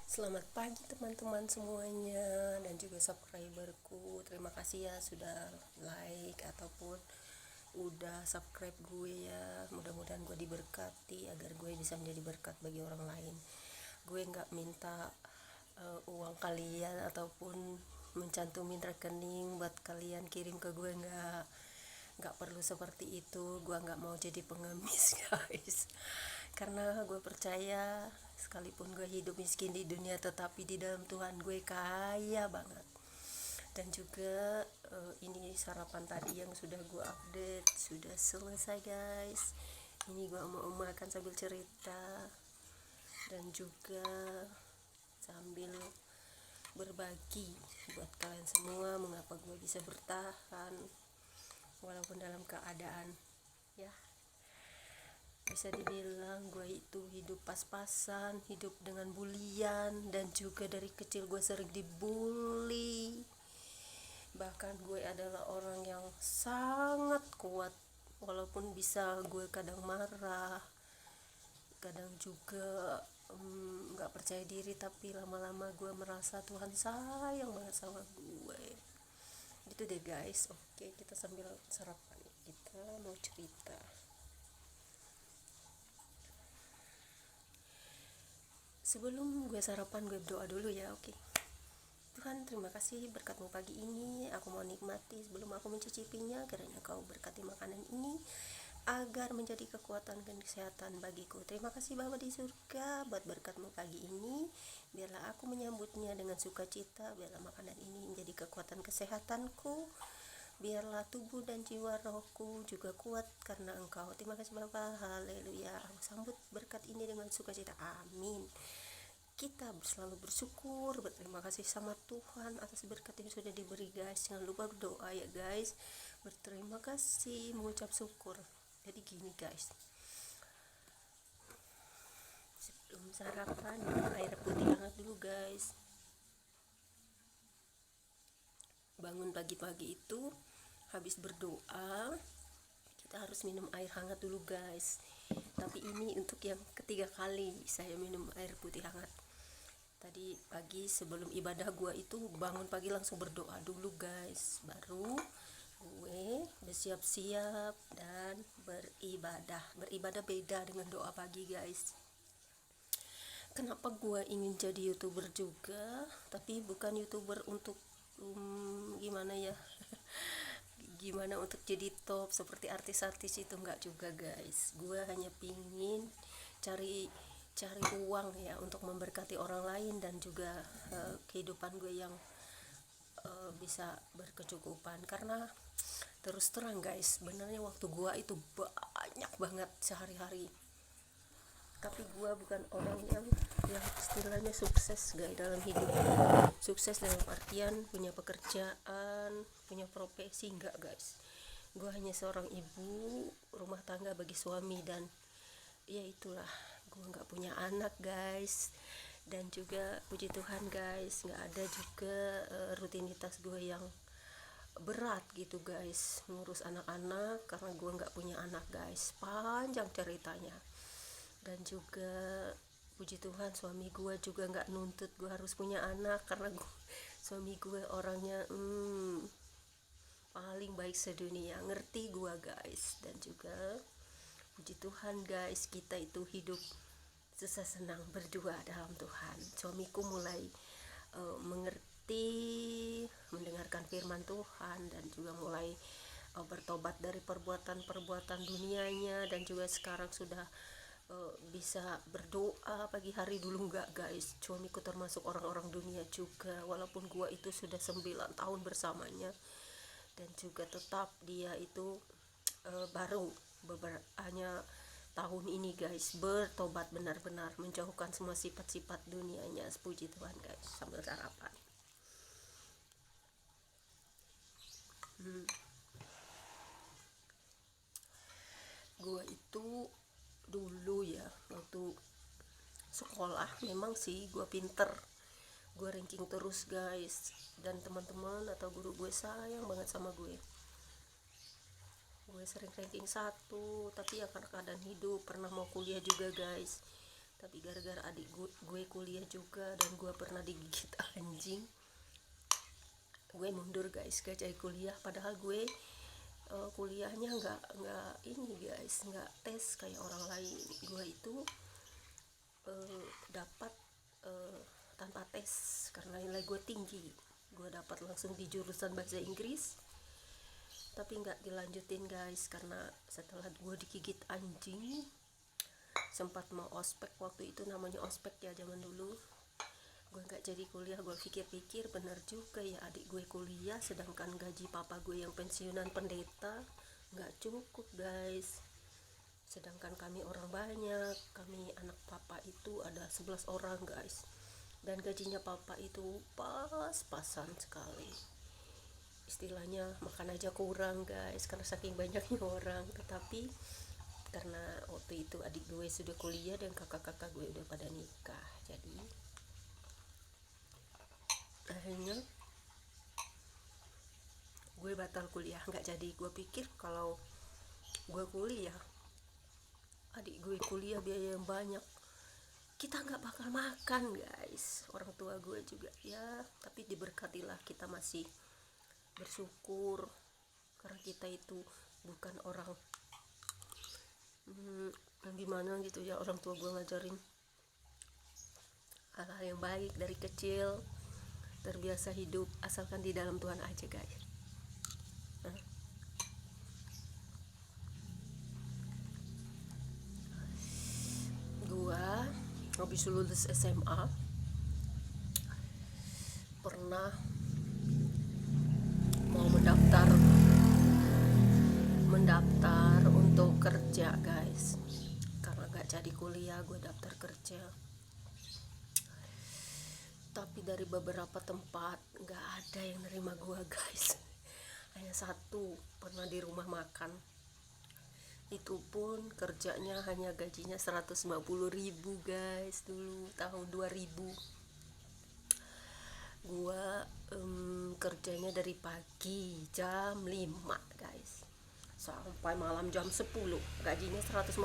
Selamat pagi teman-teman semuanya dan juga subscriberku. Terima kasih ya sudah like ataupun udah subscribe gue ya. Mudah-mudahan gue diberkati agar gue bisa menjadi berkat bagi orang lain. Gue nggak minta uang kalian ataupun mencantumin rekening buat kalian kirim ke gue, nggak perlu seperti itu. Gue nggak mau jadi pengemis guys, karena gue percaya sekalipun gue hidup miskin di dunia, tetapi di dalam Tuhan gue kaya banget. Dan juga ini sarapan tadi yang sudah gue update sudah selesai guys. Ini gue mau makan sambil cerita dan juga sambil berbagi buat kalian semua mengapa gue bisa bertahan walaupun dalam keadaan ya bisa dibilang gue itu hidup pas-pasan, hidup dengan bulian, dan juga dari kecil gue sering dibully. Bahkan gue adalah orang yang sangat kuat, walaupun bisa gue kadang marah, kadang juga nggak percaya diri, tapi lama-lama gue merasa Tuhan sayang banget sama gue. Gitu deh guys. Oke, kita sambil sarapan, kita mau cerita. Sebelum gue sarapan, gue berdoa dulu ya. Oke. Tuhan, terima kasih berkat-Mu pagi ini. Aku mau nikmati sebelum aku mencicipinya. Kiranya Kau berkati makanan ini agar menjadi kekuatan dan kesehatan bagiku. Terima kasih Bapa di surga buat berkat-Mu pagi ini. Biarlah aku menyambutnya dengan sukacita. Biarlah makanan ini menjadi kekuatan kesehatanku. Biarlah tubuh dan jiwa rohku juga kuat karena Engkau. Terima kasih Bapa. Haleluya. Aku sambut berkat ini dengan sukacita. Amin. Kita selalu bersyukur, berterima kasih sama Tuhan atas berkat yang sudah diberi guys. Jangan lupa berdoa ya guys, berterima kasih, mengucap syukur. Jadi gini guys, sebelum sarapan minum air putih hangat dulu guys. Bangun pagi-pagi itu habis berdoa kita harus minum air hangat dulu guys. Tapi ini untuk yang ketiga kali saya minum air putih hangat. Tadi pagi sebelum ibadah gue itu bangun pagi langsung berdoa dulu guys, baru gue bersiap-siap dan beribadah beda dengan doa pagi guys. Kenapa gue ingin jadi youtuber juga, tapi bukan youtuber untuk gimana ya gimana untuk jadi top seperti artis-artis itu, enggak juga guys. Gue hanya pingin cari cari uang ya untuk memberkati orang lain dan juga kehidupan gue yang bisa berkecukupan. Karena terus terang guys, sebenarnya waktu gue itu banyak banget sehari-hari, tapi gue bukan orang yang istilahnya sukses guys dalam hidup. Sukses dalam artian punya pekerjaan, punya profesi, enggak guys. Gue hanya seorang ibu rumah tangga bagi suami, dan ya itulah, gue nggak punya anak guys. Dan juga puji Tuhan guys, nggak ada juga rutinitas gue yang berat gitu guys, ngurus anak-anak, karena gue nggak punya anak guys, panjang ceritanya. Dan juga puji Tuhan suami gue juga nggak nuntut gue harus punya anak, karena suami gue orangnya paling baik sedunia, ngerti gue guys. Dan juga puji Tuhan guys, kita itu hidup susah senang berdua dalam Tuhan. Suamiku mulai mengerti, mendengarkan firman Tuhan, dan juga mulai bertobat dari perbuatan-perbuatan dunianya, dan juga sekarang sudah bisa berdoa pagi hari. Dulu enggak guys, suamiku termasuk orang-orang dunia juga, walaupun gua itu sudah 9 tahun bersamanya, dan juga tetap dia itu baru hanya tahun ini guys bertobat benar-benar, menjauhkan semua sifat-sifat dunianya. Puji Tuhan guys, sambil sarapan. Gue itu dulu ya waktu sekolah memang sih gue pinter, gue ranking terus guys, dan teman-teman atau guru gue sayang banget sama gue. Gue sering ranking 1, tapi ya karena keadaan hidup, pernah mau kuliah juga guys, Tapi gara-gara adik gue kuliah juga dan gue pernah digigit anjing, gue mundur guys, gak jadi kuliah. Padahal gue kuliahnya nggak ini guys, nggak tes kayak orang lain. Gue itu dapat tanpa tes karena nilai gue tinggi. Gue dapat langsung di jurusan bahasa Inggris, tapi nggak dilanjutin guys karena setelah gue digigit anjing, sempat mau ospek. Waktu itu namanya ospek ya zaman dulu. Gue nggak jadi kuliah. Gue pikir-pikir bener juga ya, adik gue kuliah sedangkan gaji papa gue yang pensiunan pendeta nggak cukup guys. Sedangkan kami orang banyak, kami anak papa itu ada 11 orang guys, dan gajinya papa itu pas-pasan sekali. Istilahnya makan aja kurang guys karena saking banyaknya orang. Tetapi karena waktu itu adik gue sudah kuliah dan kakak-kakak gue udah pada nikah, jadi akhirnya gue batal kuliah, nggak jadi. Gue pikir kalau gue kuliah, adik gue kuliah biaya yang banyak, kita nggak bakal makan guys. Orang tua gue juga ya, tapi diberkatilah, kita masih bersyukur karena kita itu bukan orang yang gimana gitu ya. Orang tua gue ngajarin hal-hal yang baik dari kecil, terbiasa hidup asalkan di dalam Tuhan aja guys. Gue habis lulus SMA pernah mau mendaftar untuk kerja guys, karena gak jadi kuliah gue daftar kerja. Tapi dari beberapa tempat gak ada yang nerima gue guys. Hanya satu pernah di rumah makan, itu pun kerjanya hanya gajinya 150.000 guys. Dulu tahun 2000 gua kerjanya dari pagi jam 5 guys sampai malam jam 10, gajinya 150.000.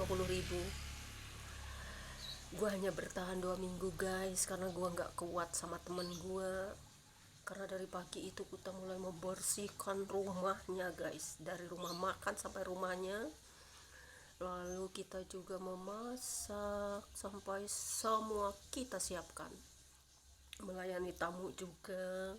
Gua hanya bertahan 2 minggu guys karena gua nggak kuat sama temen gua. Karena dari pagi itu kita mulai membersihkan rumahnya guys, dari rumah makan sampai rumahnya. Lalu kita juga memasak sampai semua kita siapkan, melayani tamu juga,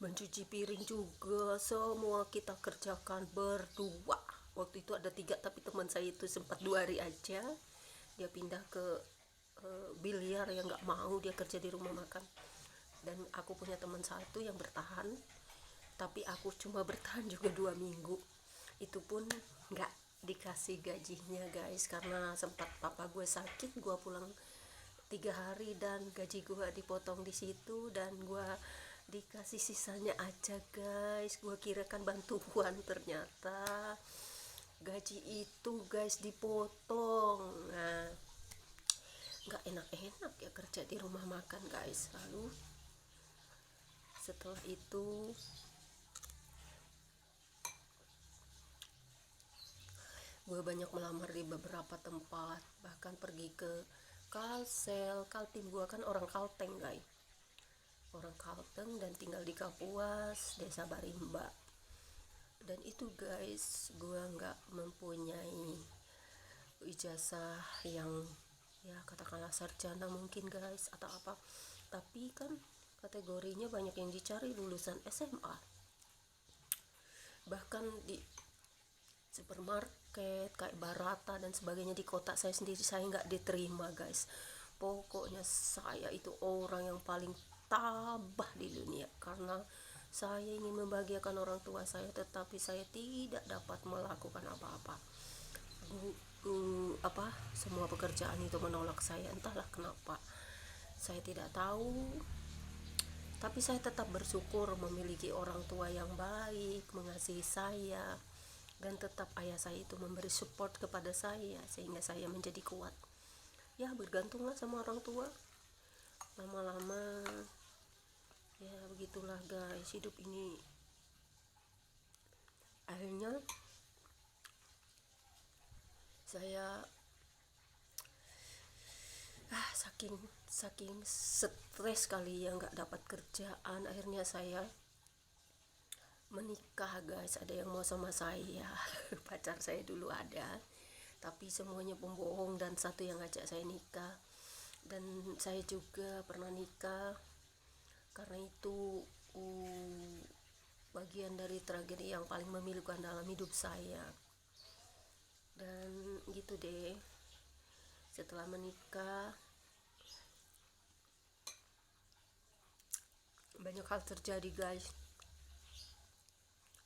mencuci piring juga, semua kita kerjakan berdua. Waktu itu ada 3, tapi teman saya itu sempat 2 hari aja, dia pindah ke biliar yang nggak mau, dia kerja di rumah makan. Dan aku punya teman satu yang bertahan, tapi aku cuma bertahan juga 2 minggu. Itu pun nggak dikasih gajinya guys, karena sempat papa gue sakit. Gue pulang 3 hari dan gaji gue dipotong di situ, dan gue dikasih sisanya aja guys. Gue kira kan bantuan, ternyata gaji itu guys dipotong. Nah, nggak enak-enak ya kerja di rumah makan guys. Lalu setelah itu gue banyak melamar di beberapa tempat, bahkan pergi ke Kalsel. Kaltim, gue kan orang Kalteng guys, orang Kalteng dan tinggal di Kapuas, desa Barimba. Dan itu guys, gue nggak mempunyai ijazah yang ya katakanlah sarjana mungkin guys atau apa, tapi kan kategorinya banyak yang dicari lulusan SMA. Bahkan di supermarket kayak Barata dan sebagainya di kota saya sendiri, saya nggak diterima guys. Pokoknya saya itu orang yang paling tabah di dunia karena saya ingin membahagiakan orang tua saya, tetapi saya tidak dapat melakukan apa-apa. Semua pekerjaan itu menolak saya, entahlah kenapa, saya tidak tahu. Tapi saya tetap bersyukur memiliki orang tua yang baik, mengasihi saya, dan tetap ayah saya itu memberi support kepada saya sehingga saya menjadi kuat. Ya bergantunglah sama orang tua, lama-lama ya begitulah guys hidup ini. Akhirnya saya Saking saking stres kali ya, nggak dapat kerjaan, akhirnya saya menikah guys. Ada yang mau sama saya pacar saya dulu ada, tapi semuanya pembohong dan satu yang ngajak saya nikah. Dan saya juga pernah nikah, karena itu bagian dari tragedi yang paling memilukan dalam hidup saya. Dan gitu deh, setelah menikah banyak hal terjadi guys,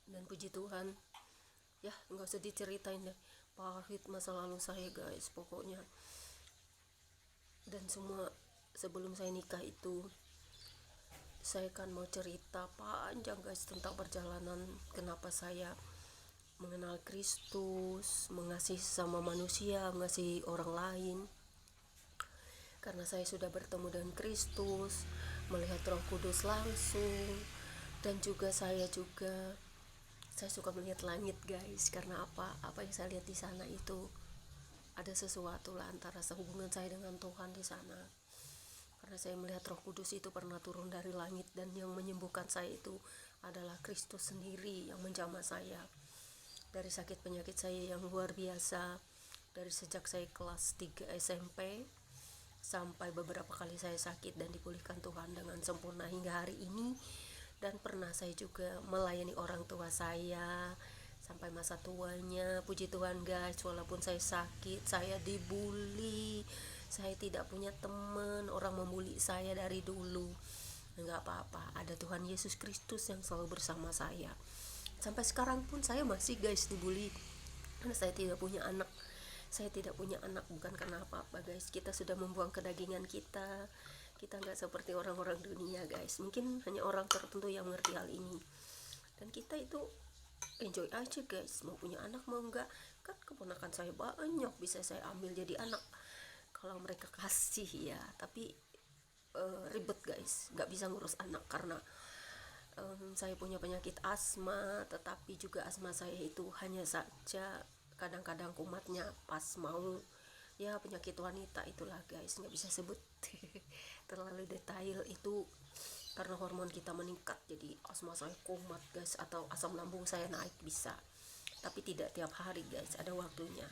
dan puji Tuhan ya, nggak usah diceritain deh pahit masa lalu saya guys pokoknya. Dan semua sebelum saya nikah itu, saya kan mau cerita panjang guys tentang perjalanan kenapa saya mengenal Kristus, mengasihi sama manusia, mengasihi orang lain. Karena saya sudah bertemu dengan Kristus, melihat Roh Kudus langsung, dan juga saya suka melihat langit guys. Karena apa yang saya lihat di sana itu ada sesuatu lah antara hubungan saya dengan Tuhan di sana. Karena saya melihat Roh Kudus itu pernah turun dari langit, dan yang menyembuhkan saya itu adalah Kristus sendiri yang menjamah saya dari sakit penyakit saya yang luar biasa. Dari sejak saya kelas 3 SMP sampai beberapa kali saya sakit dan dipulihkan Tuhan dengan sempurna hingga hari ini. Dan pernah saya juga melayani orang tua saya sampai masa tuanya. Puji Tuhan guys, walaupun saya sakit, saya dibully, saya tidak punya teman, orang membuli saya dari dulu, nggak apa-apa, ada Tuhan Yesus Kristus yang selalu bersama saya. Sampai sekarang pun saya masih guys dibully karena saya tidak punya anak. Saya tidak punya anak bukan karena apa-apa guys, kita sudah membuang kedagingan kita. Kita nggak seperti orang-orang dunia guys, mungkin hanya orang tertentu yang mengerti hal ini. Dan kita itu enjoy aja guys, mau punya anak mau enggak, kan keponakan saya banyak, bisa saya ambil jadi anak kalau mereka kasih ya. Tapi ribet guys, nggak bisa ngurus anak karena saya punya penyakit asma. Tetapi juga asma saya itu hanya saja kadang-kadang kumatnya pas mau, ya penyakit wanita itulah guys, nggak bisa sebut terlalu detail itu. Karena hormon kita meningkat, jadi asma saya kumat guys, atau asam lambung saya naik bisa, tapi tidak tiap hari guys, ada waktunya.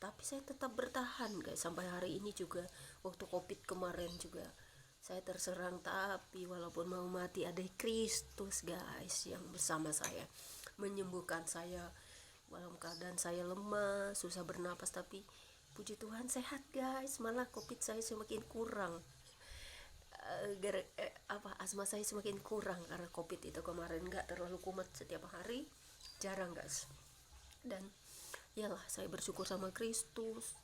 Tapi saya tetap bertahan guys sampai hari ini juga. Waktu covid kemarin juga saya terserang, tapi walaupun mau mati ada Kristus guys yang bersama saya menyembuhkan saya dalam keadaan saya lemah, susah bernapas. Tapi puji Tuhan sehat guys, malah covid saya semakin kurang. Asma saya semakin kurang karena covid itu kemarin. Nggak terlalu kumat setiap hari, jarang guys. Dan yalah, saya bersyukur sama Kristus.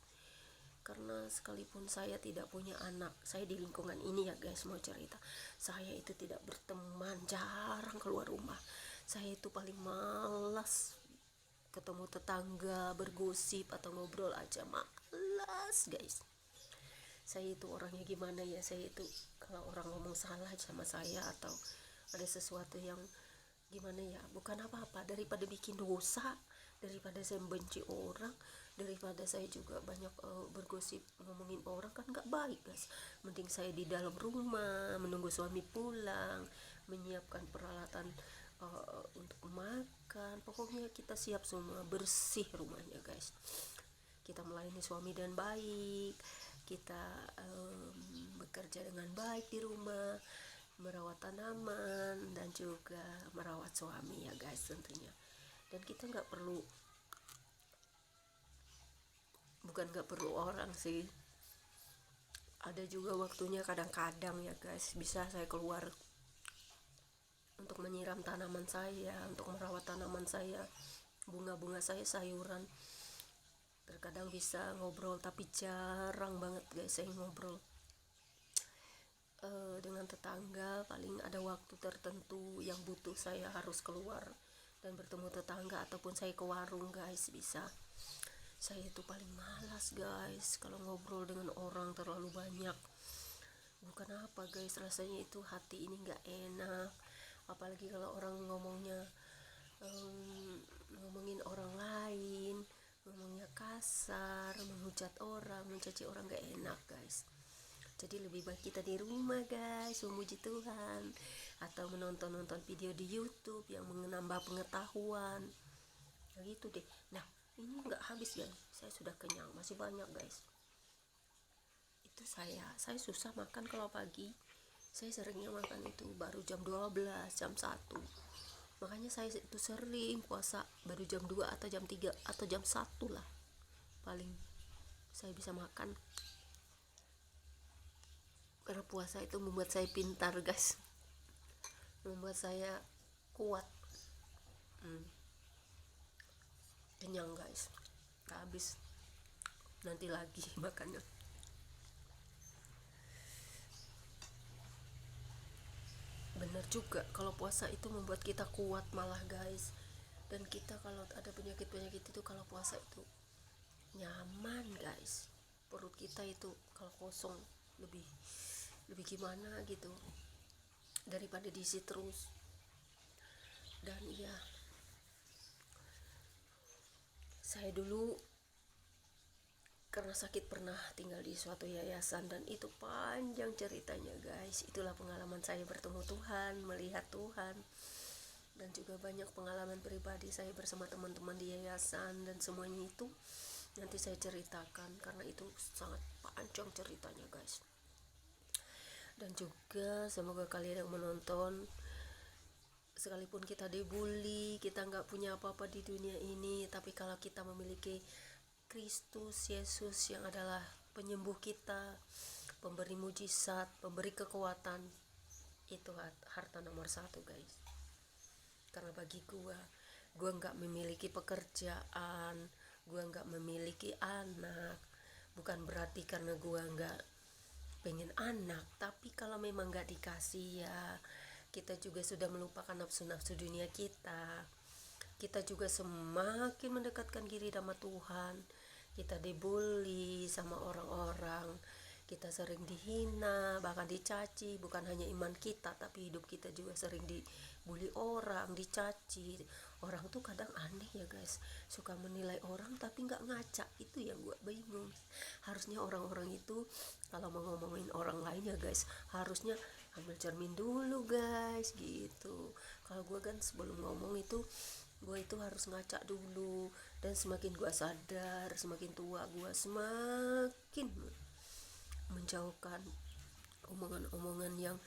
Karena sekalipun saya tidak punya anak, saya di lingkungan ini ya guys, mau cerita, saya itu tidak berteman, jarang keluar rumah. Saya itu paling malas ketemu tetangga, bergosip atau ngobrol aja, malas guys. Saya itu orangnya gimana ya, saya itu kalau orang ngomong salah sama saya atau ada sesuatu yang gimana ya, bukan apa-apa, daripada bikin dosa, daripada saya membenci orang, daripada saya juga banyak bergosip ngomongin orang, kan nggak baik guys. Mending saya di dalam rumah menunggu suami pulang, menyiapkan peralatan untuk makan. Pokoknya kita siap semua, bersih rumahnya guys. Kita melayani suami dan baik, kita bekerja dengan baik di rumah, merawat tanaman dan juga merawat suami ya guys tentunya. Dan kita nggak perlu, bukan nggak perlu orang sih, ada juga waktunya kadang-kadang ya guys, bisa saya keluar untuk menyiram tanaman saya, untuk merawat tanaman saya, bunga-bunga saya, sayuran. Terkadang bisa ngobrol, tapi jarang banget guys saya ngobrol dengan tetangga. Paling ada waktu tertentu yang butuh saya harus keluar dan bertemu tetangga, ataupun saya ke warung guys bisa. Saya itu paling malas guys kalau ngobrol dengan orang terlalu banyak. Bukan apa guys, rasanya itu hati ini gak enak, apalagi kalau orang ngomongin orang lain, ngomongnya kasar, menghujat orang, mencaci orang, gak enak guys. Jadi lebih baik kita di rumah guys, memuji Tuhan, atau menonton video di YouTube yang menambah pengetahuan. Nah gitu deh. Nah ini nggak habis guys, saya sudah kenyang, masih banyak guys. Itu saya susah makan kalau pagi. Saya seringnya makan itu baru jam 12, jam 1. Makanya saya itu sering puasa baru jam 2 atau jam 3 atau jam 1 lah paling saya bisa makan. Karena puasa itu membuat saya pintar guys, membuat saya kuat. Kenyang guys, gak habis, nanti lagi makannya. Bener juga, kalau puasa itu membuat kita kuat malah guys. Dan kita kalau ada penyakit-penyakit itu, kalau puasa itu nyaman guys. Perut kita itu kalau kosong lebih lebih gimana gitu daripada diisi terus. Dan iya, saya dulu karena sakit pernah tinggal di suatu yayasan, dan itu panjang ceritanya guys. Itulah pengalaman saya bertemu Tuhan, melihat Tuhan, dan juga banyak pengalaman pribadi saya bersama teman-teman di yayasan, dan semuanya itu nanti saya ceritakan karena itu sangat panjang ceritanya guys. Dan juga semoga kalian yang menonton, sekalipun kita dibully, kita nggak punya apa-apa di dunia ini, tapi kalau kita memiliki Kristus Yesus yang adalah penyembuh kita, pemberi mujizat, pemberi kekuatan, itu harta nomor 1 guys. Karena bagi gue nggak memiliki pekerjaan, gue nggak memiliki anak, bukan berarti karena gue nggak pengen anak, tapi kalau memang nggak dikasih ya kita juga sudah melupakan nafsu-nafsu dunia kita. Kita juga semakin mendekatkan diri sama Tuhan. Kita dibully sama orang-orang, kita sering dihina, bahkan dicaci. Bukan hanya iman kita, tapi hidup kita juga sering dibully orang, dicaci. Orang tuh kadang aneh ya guys, suka menilai orang tapi nggak ngaca. Itu yang gue bingung. Harusnya orang-orang itu kalau mau ngomongin orang lain ya guys, harusnya ambil cermin dulu guys gitu. Kalau gue kan sebelum ngomong itu, gue itu harus ngaca dulu. Dan semakin gue sadar, semakin tua gue semakin menjauhkan omongan-omongan yang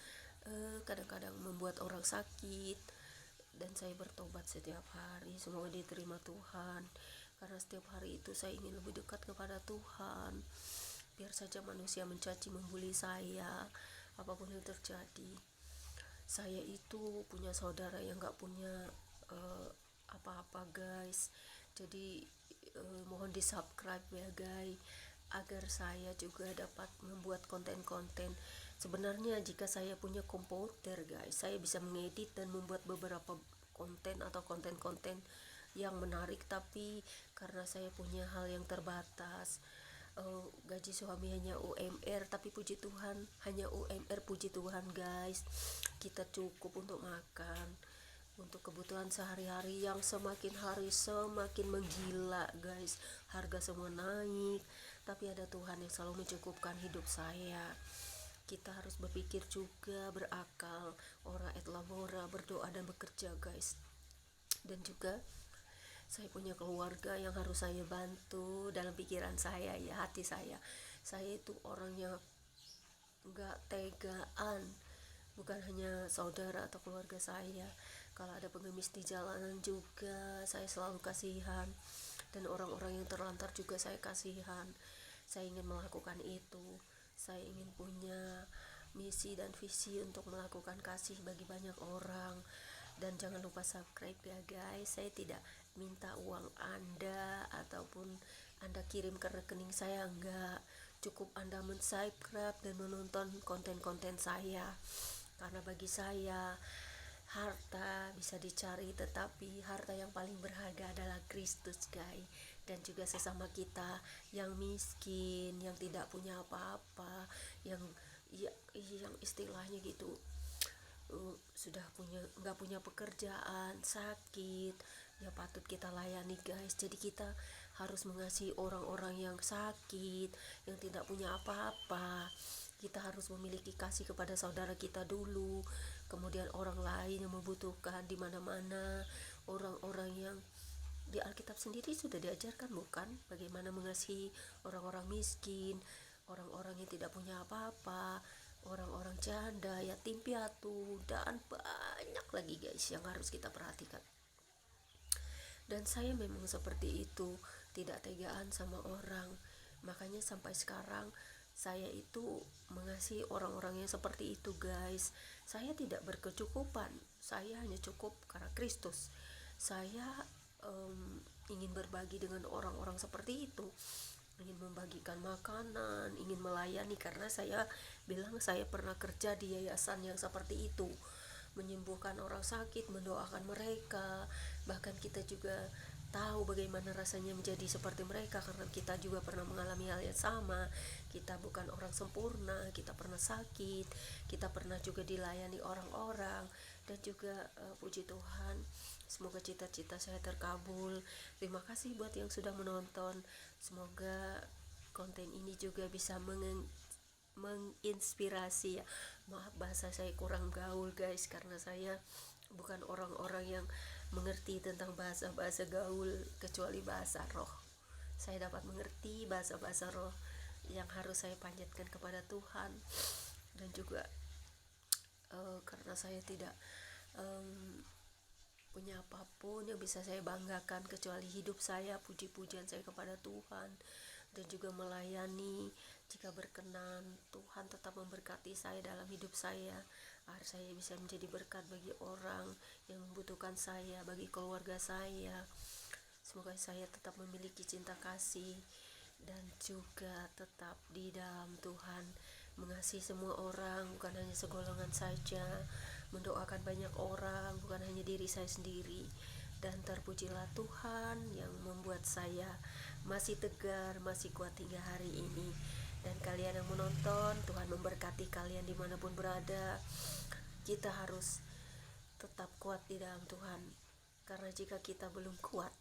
kadang-kadang membuat orang sakit. Dan saya bertobat setiap hari, semoga diterima Tuhan, karena setiap hari itu saya ingin lebih dekat kepada Tuhan. Biar saja manusia mencaci, membuli saya, apapun yang terjadi. Saya itu punya saudara yang gak punya apa-apa guys. Jadi mohon di subscribe ya guys, agar saya juga dapat membuat konten-konten. Sebenarnya jika saya punya komputer guys, saya bisa mengedit dan membuat beberapa konten atau konten-konten yang menarik, tapi karena saya punya hal yang terbatas, gaji suami hanya UMR, tapi puji Tuhan hanya UMR, puji Tuhan guys, kita cukup untuk makan, untuk kebutuhan sehari-hari yang semakin hari semakin menggila guys. Harga semua naik, tapi ada Tuhan yang selalu mencukupkan hidup saya. Kita harus berpikir juga, berakal, ora et labora, berdoa dan bekerja guys. Dan juga saya punya keluarga yang harus saya bantu dalam pikiran saya ya, hati saya. Saya itu orangnya gak tegaan, bukan hanya saudara atau keluarga saya. Kalau ada pengemis di jalanan juga saya selalu kasihan, dan orang-orang yang terlantar juga saya kasihan. Saya ingin melakukan itu. Saya ingin punya misi dan visi untuk melakukan kasih bagi banyak orang. Dan jangan lupa subscribe ya guys. Saya tidak minta uang Anda ataupun Anda kirim ke rekening saya, enggak. Cukup Anda mensubscribe dan menonton konten-konten saya. Karena bagi saya harta bisa dicari, tetapi harta yang paling berharga adalah Kristus guys. Dan juga sesama kita yang miskin, yang tidak punya apa-apa, yang istilahnya gitu, sudah nggak punya pekerjaan, sakit, ya patut kita layani guys. Jadi kita harus mengasihi orang-orang yang sakit, yang tidak punya apa-apa, kita harus memiliki kasih kepada saudara kita dulu, kemudian orang lain yang membutuhkan di mana-mana, orang-orang yang di Alkitab sendiri sudah diajarkan bukan bagaimana mengasihi orang-orang miskin, orang-orang yang tidak punya apa-apa, orang-orang janda, yatim piatu, dan banyak lagi guys yang harus kita perhatikan. Dan saya memang seperti itu, tidak tegaan sama orang. Makanya sampai sekarang saya itu mengasihi orang-orang yang seperti itu guys. Saya tidak berkecukupan, saya hanya cukup karena Kristus. Saya ingin berbagi dengan orang-orang seperti itu, ingin membagikan makanan, ingin melayani, karena saya bilang saya pernah kerja di yayasan yang seperti itu, menyembuhkan orang sakit, mendoakan mereka. Bahkan kita juga tahu bagaimana rasanya menjadi seperti mereka, karena kita juga pernah mengalami hal yang sama. Kita bukan orang sempurna, kita pernah sakit, kita pernah juga dilayani orang-orang. Dan juga puji Tuhan, semoga cita-cita saya terkabul. Terima kasih buat yang sudah menonton. Semoga konten ini juga bisa menginspirasi ya. Maaf bahasa saya kurang gaul guys, karena saya bukan orang-orang yang mengerti tentang bahasa-bahasa gaul kecuali bahasa roh. Saya dapat mengerti bahasa-bahasa roh yang harus saya panjatkan kepada Tuhan. Dan juga karena saya tidak punya apapun yang bisa saya banggakan kecuali hidup saya, puji-pujian saya kepada Tuhan, dan juga melayani. Jika berkenan, Tuhan tetap memberkati saya dalam hidup saya, agar saya bisa menjadi berkat bagi orang yang membutuhkan saya, bagi keluarga saya. Semoga saya tetap memiliki cinta kasih dan juga tetap di dalam Tuhan, mengasihi semua orang, bukan hanya segolongan saja, mendoakan banyak orang, bukan hanya diri saya sendiri. Dan terpujilah Tuhan yang membuat saya masih tegar, masih kuat hingga hari ini. Dan kalian yang menonton, Tuhan memberkati kalian dimanapun berada. Kita harus tetap kuat di dalam Tuhan, karena jika kita belum kuat,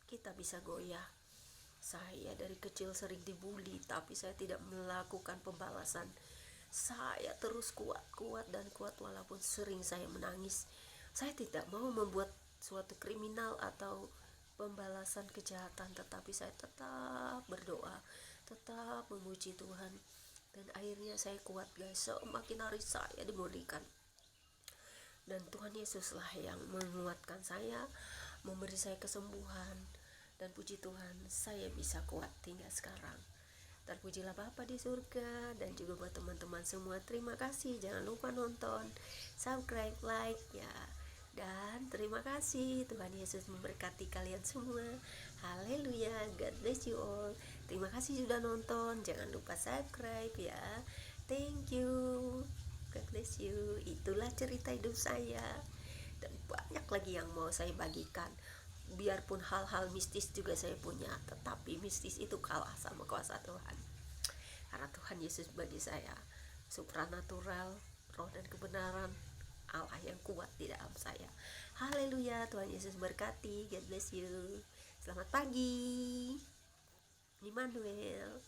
kita bisa goyah. Saya dari kecil sering dibully, tapi saya tidak melakukan pembalasan. Saya terus kuat dan kuat walaupun sering saya menangis. Saya tidak mau membuat suatu kriminal atau pembalasan kejahatan, tetapi saya tetap berdoa, tetap memuji Tuhan. Dan akhirnya saya kuat guys, semakin hari saya dimulihkan. Dan Tuhan Yesuslah yang menguatkan saya, memberi saya kesembuhan. Dan puji Tuhan, saya bisa kuat hingga sekarang. Terpujilah Bapa di surga. Dan juga buat teman-teman semua, terima kasih. Jangan lupa nonton, subscribe, like ya. Dan terima kasih, Tuhan Yesus memberkati kalian semua. Haleluya, God bless you all. Terima kasih sudah nonton. Jangan lupa subscribe ya. Thank you, God bless you. Itulah cerita hidup saya, dan banyak lagi yang mau saya bagikan. Biarpun hal-hal mistis juga saya punya, tetapi mistis itu kalah sama kuasa Tuhan, karena Tuhan Yesus bagi saya supranatural, roh dan kebenaran, Allah yang kuat di dalam saya. Haleluya, Tuhan Yesus berkati. God bless you. Selamat pagi, Immanuel.